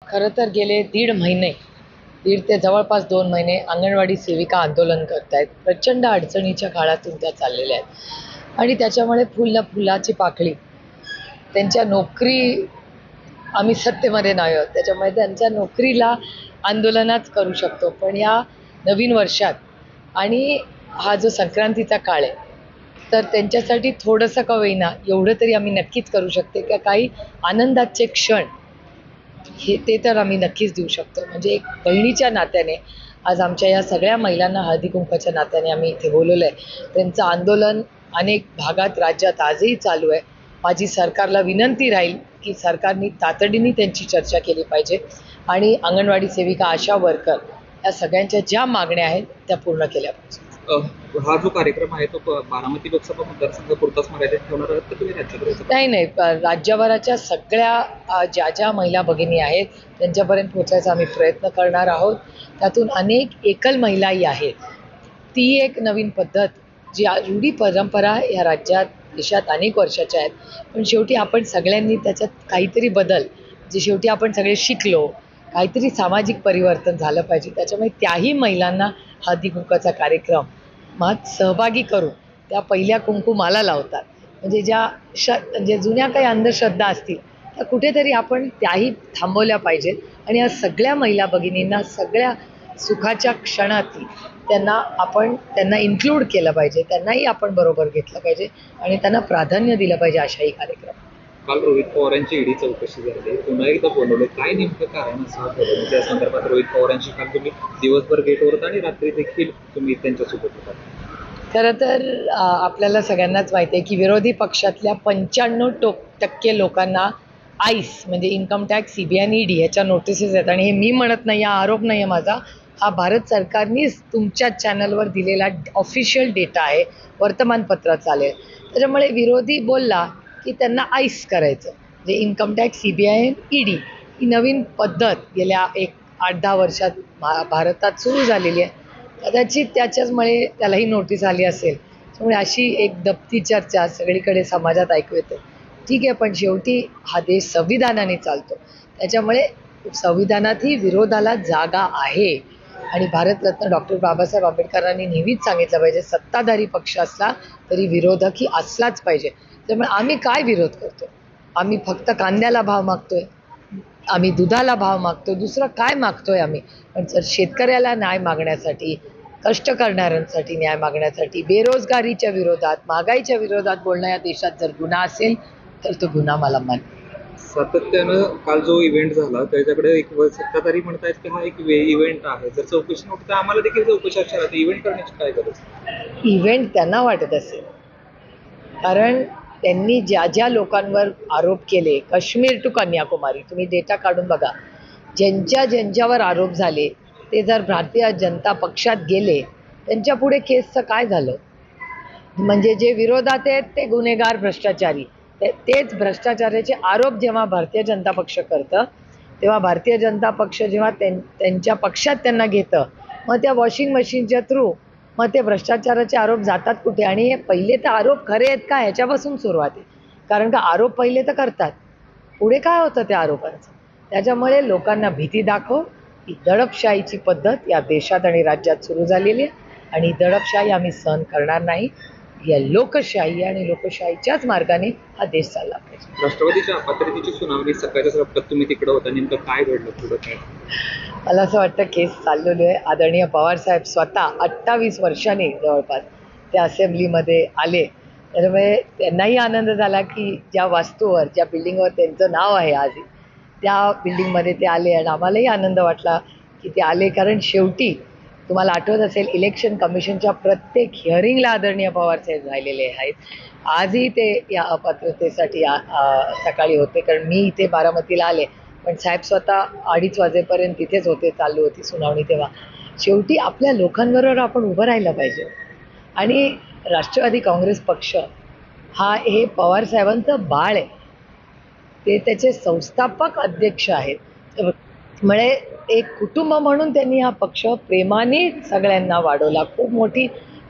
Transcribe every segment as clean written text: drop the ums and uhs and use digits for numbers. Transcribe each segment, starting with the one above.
खरं तर गेले दीड ते जवळपास 2 महिने अंगणवाडी सेविका आंदोलन करतायत. प्रचंड अडचणीच्या काळातून त्या चाललेल्या आहेत आणि त्याच्यामुळे फुलाची पाकळी त्यांच्या नोकरी आम्ही सत्तेमध्ये नाही आहोत, त्याच्यामुळे त्यांच्या नोकरीला आंदोलनाच करू शकतो. पण या नवीन वर्षात आणि हा जो संक्रांतीचा काळ आहे, तर त्यांच्यासाठी थोडंसं का होईना एवढं तरी आम्ही नक्कीच करू शकते की काही आनंदाचे क्षण ते तर आम्ही नक्कीच देऊ शकतो. म्हणजे एक बहिणीच्या नात्याने आज आमच्या या सगळ्या महिलांना हळदी कुंकवाच्या नात्याने आम्ही इथे बोलवलं आहे. त्यांचं आंदोलन अनेक भागात राज्यात आजही चालू आहे. माझी सरकारला विनंती राहील की सरकारने तातडीने त्यांची चर्चा केली पाहिजे आणि अंगणवाडी सेविका, आशा वर्कर या सगळ्यांच्या ज्या मागण्या आहेत त्या पूर्ण केल्या पाहिजेत. हा जो कार्यक्रम आहे तो बारामती लोकसभा मतदारसंघापुरताच मर्यादित ठेवणार आहात तर तुम्ही राज्यात? नाही, राज्यभराच्या सगळ्या ज्या महिला भगिनी आहेत त्यांच्यापर्यंत पोहोचायचा आम्ही प्रयत्न करणार आहोत. त्यातून अनेक एकल महिलाही आहेत. ती एक नवीन पद्धत जी रूढी परंपरा या राज्यात देशात अनेक वर्षाच्या आहेत, पण शेवटी आपण सगळ्यांनी त्याच्यात काहीतरी बदल जे शेवटी आपण सगळे शिकलो, काहीतरी सामाजिक परिवर्तन झालं पाहिजे. त्याच्यामुळे त्याही महिलांना हळदी कुंकवाचा कार्यक्रमात सहभागी करून त्या पहिल्या कुंकुमाला लावतात. म्हणजे म्हणजे जुन्या काही अंधश्रद्धा असतील त्या कुठेतरी आपण त्याही थांबवल्या पाहिजेत आणि या सगळ्या महिला भगिनींना सगळ्या सुखाच्या क्षणात त्यांना इन्क्लूड केलं पाहिजे, त्यांनाही आपण बरोबर घेतलं पाहिजे आणि त्यांना प्राधान्य दिलं पाहिजे अशाही कार्यक्रम. काल रोहित पवारांची ईडी चौकशी झाली, पुन्हा एकदा बोलवलं, काय नेमकं कारण असं त्या संदर्भात? रोहित पवारांशी काल तुम्ही दिवसभर गेटवर होता आणि रात्री देखील तुम्ही त्यांच्यासोबत होता. खरं तर आपल्याला सगळ्यांनाच माहिती आहे की विरोधी पक्षातल्या 95% लोकांना आईस म्हणजे इन्कम टॅक्स, CBI आणि ED ह्याच्या नोटिसेस आहेत. आणि हे मी म्हणत नाही, हा आरोप नाही आहे माझा, हा भारत सरकारनेच तुमच्या चॅनलवर दिलेला ऑफिशियल डेटा आहे, वर्तमानपत्रात चालेल. त्याच्यामुळे विरोधी बोलला की त्यांना आईस करायचं म्हणजे इन्कम टॅक्स, CBI आणि ED ही नवीन पद्धत गेल्या 8-10 वर्षात भारतात सुरू झालेली आहे. कदाचित त्याच्याचमुळे त्यालाही नोटीस आली असेल. त्यामुळे अशी एक दबती चर्चा सगळीकडे समाजात ऐकू येते. ठीक आहे, पण शेवटी हा देश संविधानाने चालतो, त्याच्यामुळे संविधानातही विरोधाला जागा आहे. आणि भारतरत्न डॉक्टर बाबासाहेब आंबेडकरांनी नेहमीच सांगितलं पाहिजे, सत्ताधारी पक्ष असला तरी विरोधकही असलाच पाहिजे. त्यामुळे आम्ही काय विरोध करतो? आम्ही फक्त कांद्याला भाव मागतोय, आम्ही दुधाला भाव मागतो, दुसरं काय मागतोय आम्ही? पण जर शेतकऱ्याला न्याय मागण्यासाठी, कष्ट करणाऱ्यांसाठी न्याय मागण्यासाठी, बेरोजगारीच्या विरोधात, महागाईच्या विरोधात बोलणं या देशात जर गुन्हा असेल तर तो गुन्हा मला मान्य. सातत्यानं काल जो इव्हेंट झाला त्याच्याकडे एक सत्ताधारी म्हणतायत की हा एक इव्हेंट आहे, जर चौकशी नव्हती तर आम्हाला देखील चौकशी असणार आहे, इव्हेंट करण्याची काय गरज? इव्हेंट त्यांना वाटत असेल, कारण त्यांनी ज्या लोकांवर आरोप केले, काश्मीर टू कन्याकुमारी तुम्ही डेटा काढून बघा, ज्यांच्यावर आरोप झाले ते जर भारतीय जनता पक्षात गेले, त्यांच्या पुढे केसचं काय झालं? म्हणजे जे विरोधात आहेत ते गुन्हेगार, भ्रष्टाचारी, तेच भ्रष्टाचाराचे आरोप जेव्हा भारतीय जनता पक्ष करतं, तेव्हा भारतीय जनता पक्ष जेव्हा त्यांच्या पक्षात त्यांना घेतं, मग त्या वॉशिंग मशीनच्या थ्रू मग ते भ्रष्टाचाराचे आरोप जातात कुठे? आणि हे पहिले तर आरोप खरे आहेत का ह्याच्यापासून सुरुवात आहे. कारण का आरोप पहिले तर करतात, पुढे काय होतं त्या आरोपांचं? त्याच्यामुळे लोकांना भीती दाखव ही दडपशाहीची पद्धत या देशात आणि राज्यात सुरू झालेली आहे आणि दडपशाही आम्ही सहन करणार नाही. या लोकशाही आणि लोकशाहीच्याच मार्गाने हा देश चालला पाहिजे. राष्ट्रवादीच्या अपात्रतेची सुनावणी सकाळच्याच रप्त्यात तुम्ही तिकडे होता, नेमकं काय घडलं पुढं काय? मला असं वाटतं केस चाललेली आहे. आदरणीय पवारसाहेब स्वतः 28 वर्षांनी जवळपास त्या असेंब्लीमध्ये आले, त्यामुळे त्यांनाही आनंद झाला की ज्या वास्तूवर, ज्या बिल्डिंगवर त्यांचं नाव आहे आज, त्या बिल्डिंगमध्ये ते आले आणि आम्हालाही आनंद वाटला की ते आले. कारण शेवटी तुम्हाला आठवत असेल, इलेक्शन कमिशनच्या प्रत्येक हिअरिंगला आदरणीय पवारसाहेब राहिलेले आहेत. आजही ते या अपात्रतेसाठी सकाळी होते, कारण मी इथे बारामतीला आले, पण साहेब स्वतः 2:30 वाजेपर्यंत तिथेच होते, चालू होती सुनावणी. तेव्हा शेवटी आपल्या लोकांबरोबर आपण उभं राहिलं पाहिजे. आणि राष्ट्रवादी काँग्रेस पक्ष हे पवारसाहेबांचं बाळ आहे, ते त्याचे संस्थापक अध्यक्ष आहेत. त्यामुळे एक कुटुंब म्हणून त्यांनी हा पक्ष प्रेमाने सगळ्यांना वाढवला. खूप मोठी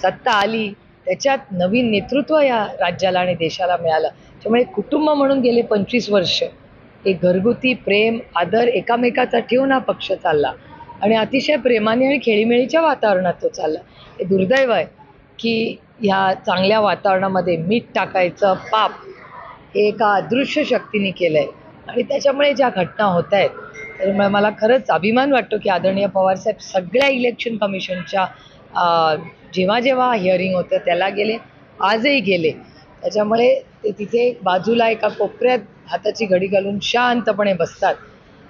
सत्ता आली, त्याच्यात नवीन नेतृत्व या राज्याला आणि देशाला मिळालं. त्यामुळे कुटुंब म्हणून गेले 25 वर्ष एक घरगुती प्रेम आदर एकामेकाचा ठेवून हा पक्ष चालला आणि अतिशय प्रेमाने आणि खेळीमेळीच्या वातावरणात तो चालला. हे दुर्दैव आहे की ह्या चांगल्या वातावरणामध्ये मीठ टाकायचं पाप हे एका अदृश्य शक्तीने केलं आहे आणि त्याच्यामुळे ज्या घटना होत आहेत त्याच्यामुळे मला खरंच अभिमान वाटतो की आदरणीय पवारसाहेब सगळ्या इलेक्शन कमिशनच्या जेव्हा जेव्हा हिअरिंग होतं त्याला गेले, आजही गेले. त्याच्यामुळे ते तिथे बाजूला एका कोपऱ्यात हाताची घडी घालून शांतपणे बसतात,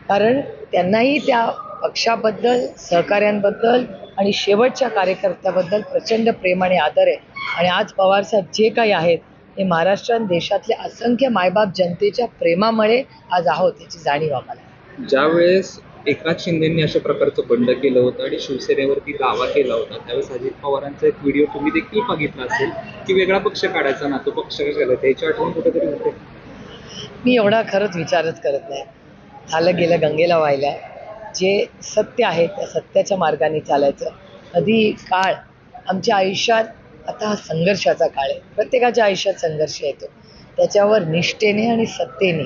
कारण त्यांनाही त्या पक्षाबद्दल, सहकाऱ्यांबद्दल आणि शेवटच्या कार्यकर्त्याबद्दल प्रचंड प्रेम आणि आदर आहे. आणि आज पवारसाहेब जे काही आहेत हे महाराष्ट्र आणि देशातल्या असंख्य मायबाप जनतेच्या प्रेमामुळे आज आहोत याची जाणीव आम्हाला. ज्यावेळेस एकनाथ शिंदेंनी अशा प्रकारचं बंड केलं होतं आणि शिवसेनेवरती दावा केला होता, त्यावेळेस अजित पवारांचा एक व्हिडिओ तुम्ही देखील बघितला असेल की वेगळा पक्ष काढायचा ना, तो पक्ष कशाला, त्याची आठवण कुठेतरी होते. मी एवढा खरंच विचारच करत नाही. झालं गेलं गंगेला व्हायला. जे सत्य आहे त्या सत्याच्या मार्गाने चालायचं. कधी काळ आमच्या आयुष्यात आता हा संघर्षाचा काळ आहे. प्रत्येकाच्या आयुष्यात संघर्ष येतो. त्याच्यावर निष्ठेने आणि सत्तेने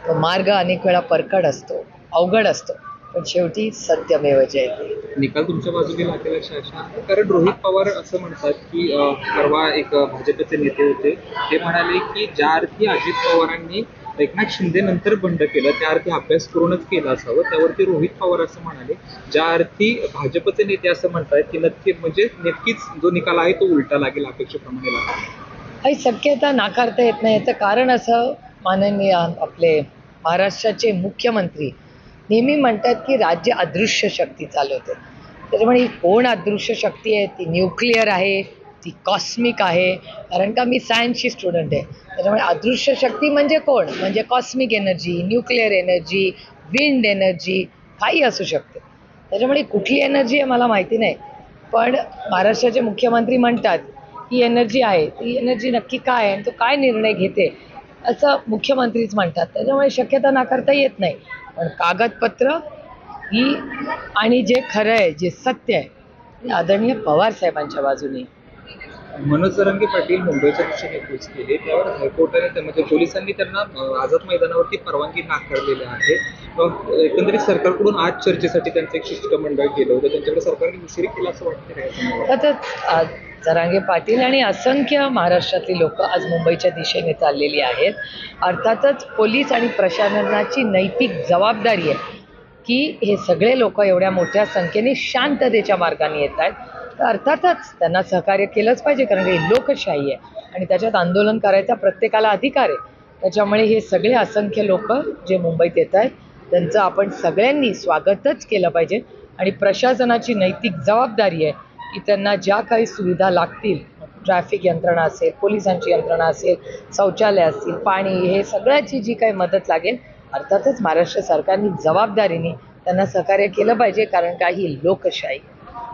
तो मार्ग अनेक वेळा परखड असतो, अवघड असतो, पण शेवटी सत्यमेव जयते. निकाल तुमच्या बाजूने लागेल अशा आशा आहे. कारण रोहित पवार असं म्हणतात की परवा एक भाजपचे नेते होते, ते म्हणाले की ज्या अर्थी अजित पवारांनी एकनाथ शिंदे नंतर बंड केलं त्या अर्थी अभ्यास करूनच केला असावं. त्यावरती रोहित पवार असं म्हणाले, ज्या अर्थी भाजपचे नेते असं म्हणतात की नक्कीच जो निकाल आहे तो उलटा लागेल, अपेक्षेप्रमाणे लागेल. काही शक्यता नाकारता येत नाही. याचं कारण असं, माननीय आपले महाराष्ट्राचे मुख्यमंत्री नेहमी म्हणतात की राज्य अदृश्य शक्ती चालवते. त्याच्यामुळे ही कोण अदृश्य शक्ती आहे? ती न्यूक्लिअर आहे, ती कॉस्मिक आहे. कारण का मी सायन्सची स्टुडंट आहे. त्याच्यामुळे अदृश्य शक्ती म्हणजे कोण? म्हणजे cosmic energy, nuclear energy, wind energy, काही असू शकते. त्याच्यामुळे कुठली एनर्जी आहे मला माहिती नाही, पण महाराष्ट्राचे मुख्यमंत्री म्हणतात ही एनर्जी आहे. ती एनर्जी नक्की काय आहे आणि तो काय निर्णय घेते असं मुख्यमंत्रीच म्हणतात. त्याच्यामुळे शक्यता नाकारता येत नाही. पण कागदपत्र ही आणि जे खरं आहे, जे सत्य आहे, ते आदरणीय पवार साहेबांच्या बाजूने. मनोज जरांगे पाटील मुंबईच्या दिशेने कूच केले, त्यावर हायकोर्टाने म्हणजे पोलिसांनी त्यांना आझाद मैदानावरती परवानगी नाकारलेली आहे. एकंदरीत सरकारकडून आज चर्चेसाठी त्यांचं एक शिष्टमंडळ केलं होतं, त्यांच्याकडे सरकारने उशीर केला असं वाटतं. अर्थातच जरांगे पाटील आणि असंख्य महाराष्ट्रातली लोक आज मुंबईच्या दिशेने चाललेली आहेत. अर्थातच पोलीस आणि प्रशासनाची नैतिक जबाबदारी आहे की हे सगळे लोक एवढ्या मोठ्या संख्येने शांततेच्या मार्गाने येत आहेत. तर अर्थातच त्यांना सहकार्य केलंच पाहिजे, कारण ही लोकशाही आहे आणि त्याच्यात आंदोलन करायचा प्रत्येकाला अधिकार आहे. त्याच्यामुळे हे सगळे असंख्य लोक जे मुंबईत येत आहेत त्यांचं आपण सगळ्यांनी स्वागतच केलं पाहिजे. आणि प्रशासनाची नैतिक जबाबदारी आहे की त्यांना ज्या काही सुविधा लागतील, ट्रॅफिक यंत्रणा असेल, पोलिसांची यंत्रणा असेल, शौचालय असतील, पाणी, हे सगळ्याची जी काही मदत लागेल अर्थातच महाराष्ट्र सरकारने जबाबदारीने त्यांना सहकार्य केलं पाहिजे, कारण का ही लोकशाही.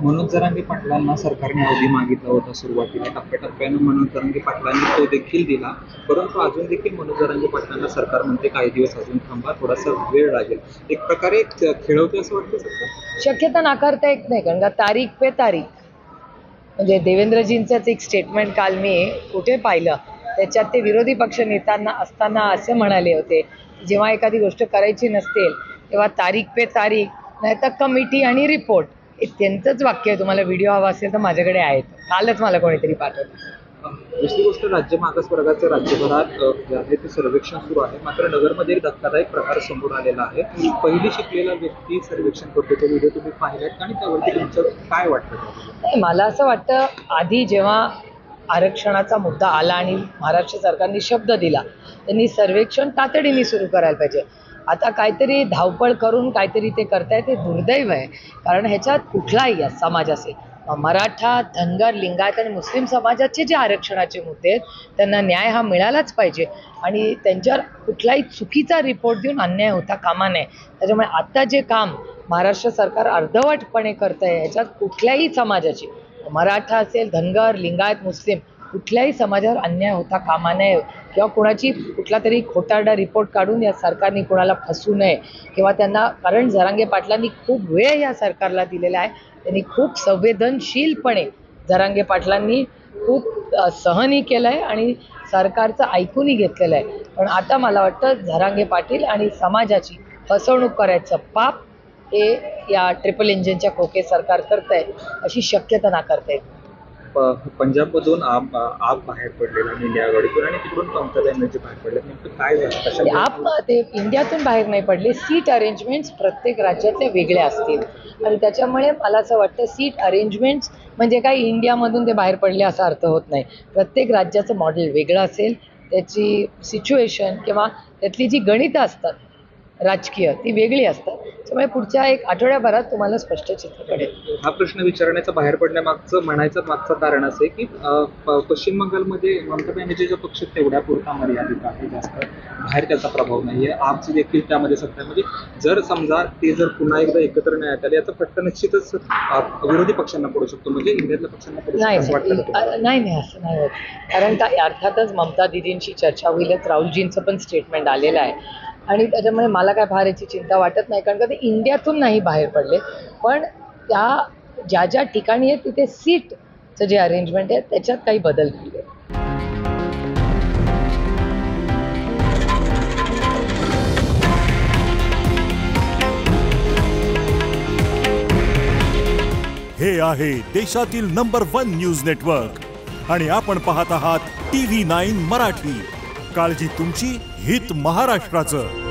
मनोज जरांगे पाटलांना सरकारने अवधी मागितला होता सुरुवातीला, टप्प्याटप्प्यानं मनोज जरांगे पाटलांनी तो देखील दिला, परंतु अजून देखील मनोज जरांगे पाटलांना सरकार म्हणते काही दिवस अजून थांबा, थोडासा वेळ लागेल. एक प्रकारे खेळवते असं वाटतं सरकार. शक्यता नाकारता येत नाही, कारण का तारीख पे तारीख, म्हणजे देवेंद्रजींचंच एक स्टेटमेंट काल मी कुठे पाहिलं, त्याच्यात ते विरोधी पक्ष नेत्यांना असताना असे म्हणाले होते, जेव्हा एखादी गोष्ट करायची नसतेल तेव्हा तारीख पे तारीख, नाही तर कमिटी आणि रिपोर्ट, हे त्यांचंच वाक्य आहे. तुम्हाला व्हिडिओ हवा असेल तर माझ्याकडे आहेत, कालच मला कोणीतरी पाठवलं. दुसरी गोष्ट, राज्य मागास वर्गाचं राज्यभरात जे आहे ते सर्वेक्षण सुरू आहे, मात्र नगरमध्ये एक धक्कादायक प्रकार समोर आलेला आहे. पहिली शिकलेला व्यक्ती सर्वेक्षण करतो, तो व्हिडिओ तुम्ही पाहिलात आणि त्यावरती तुमचं काय वाटतं? मला असं वाटतं, आधी जेव्हा आरक्षणाचा मुद्दा आला आणि महाराष्ट्र सरकारने शब्द दिला, त्यांनी सर्वेक्षण तातडीने सुरू करायला पाहिजे. आता काहीतरी धावपळ करून काहीतरी ते करताय, ते दुर्दैव आहे. कारण ह्याच्यात कुठलाही समाज असेल, मराठा, धनगर, लिंगायत आणि मुस्लिम समाजाचे जे आरक्षणाचे मुद्दे आहेत त्यांना न्याय हा मिळालाच पाहिजे आणि त्यांच्यावर कुठलाही चुकीचा रिपोर्ट देऊन अन्याय होता कामा नये. त्याच्यामुळे आता जे काम महाराष्ट्र सरकार अर्धवटपणे करतं आहे, ह्याच्यात कुठल्याही समाजाची, मराठा असेल, धनगर, लिंगायत, मुस्लिम, कुठल्याही समाजावर अन्याय होता कामा नये किंवा कोणाची कुठला तरी खोटारडा रिपोर्ट काढून या सरकारने कोणाला फसू नये किंवा त्यांना, कारण जरांगे पाटलांनी खूप वेळ या सरकारला दिलेला आहे. त्यांनी खूप संवेदनशीलपणे जरांगे पाटलांनी खूप सहनही केलं आहे आणि सरकारचं ऐकूनही घेतलेलं आहे. पण आता मला वाटतं झरांगे पाटील आणि समाजाची फसवणूक करायचं पाप हे या ट्रिपल इंजिनच्या खोके सरकार करतंय अशी शक्यता नाकारता येत. पंजाबमधून आप बाहेर पडलेला इंडिया आघाडीतून आणि तिकडून ममता बॅनर्जी बाहेर पडले, नेमकं काय झालं? कशामुळे? आप ते इंडियातून बाहेर नाही पडले. सीट अरेंजमेंट्स प्रत्येक राज्यातल्या वेगळ्या असतील आणि त्याच्यामुळे मला असं वाटतं सीट अरेंजमेंट्स म्हणजे काही इंडियामधून ते बाहेर पडले असा अर्थ होत नाही. प्रत्येक राज्याचं मॉडेल वेगळं असेल, त्याची सिच्युएशन किंवा त्यातली जी गणितं असतात राजकीय ती वेगळी असतात. त्यामुळे पुढच्या एक आठवड्याभरात तुम्हाला स्पष्ट चित्र पडेल. हा प्रश्न विचारण्याचं बाहेर पडण्यामागचं मागचं कारण असं आहे की पश्चिम बंगालमध्ये ममता बॅनर्जीचा पक्ष तेवढ्या पुरता मर्यादित आहे, जास्त बाहेर त्याचा प्रभाव नाही आहे. आपची देखील त्यामध्ये सत्ता म्हणजे जर समजा ते जर पुन्हा एकदा एकत्र नाही आले याचा फटका निश्चितच विरोधी पक्षांना पडू शकतो, म्हणजे इंडियातल्या पक्षांना पडू शकतो असं वाटतं का? नाही असं नाही होत. कारण अर्थातच ममता दिदींशी चर्चा होईलच. राहुलजींचं पण स्टेटमेंट आलेलं आहे आणि त्याच्यामुळे मला काय फार याची चिंता वाटत नाही. कारण का ते इंडियातून नाही बाहेर पडले, पण त्या ज्या ठिकाणी आहे तिथे सीटचं जे अरेंजमेंट आहे त्याच्यात काही बदल केले. हे आहे देशातील नंबर 1 न्यूज नेटवर्क आणि आपण पाहत आहात TV9 मराठी. काळजी तुमची, हित महाराष्ट्राचं.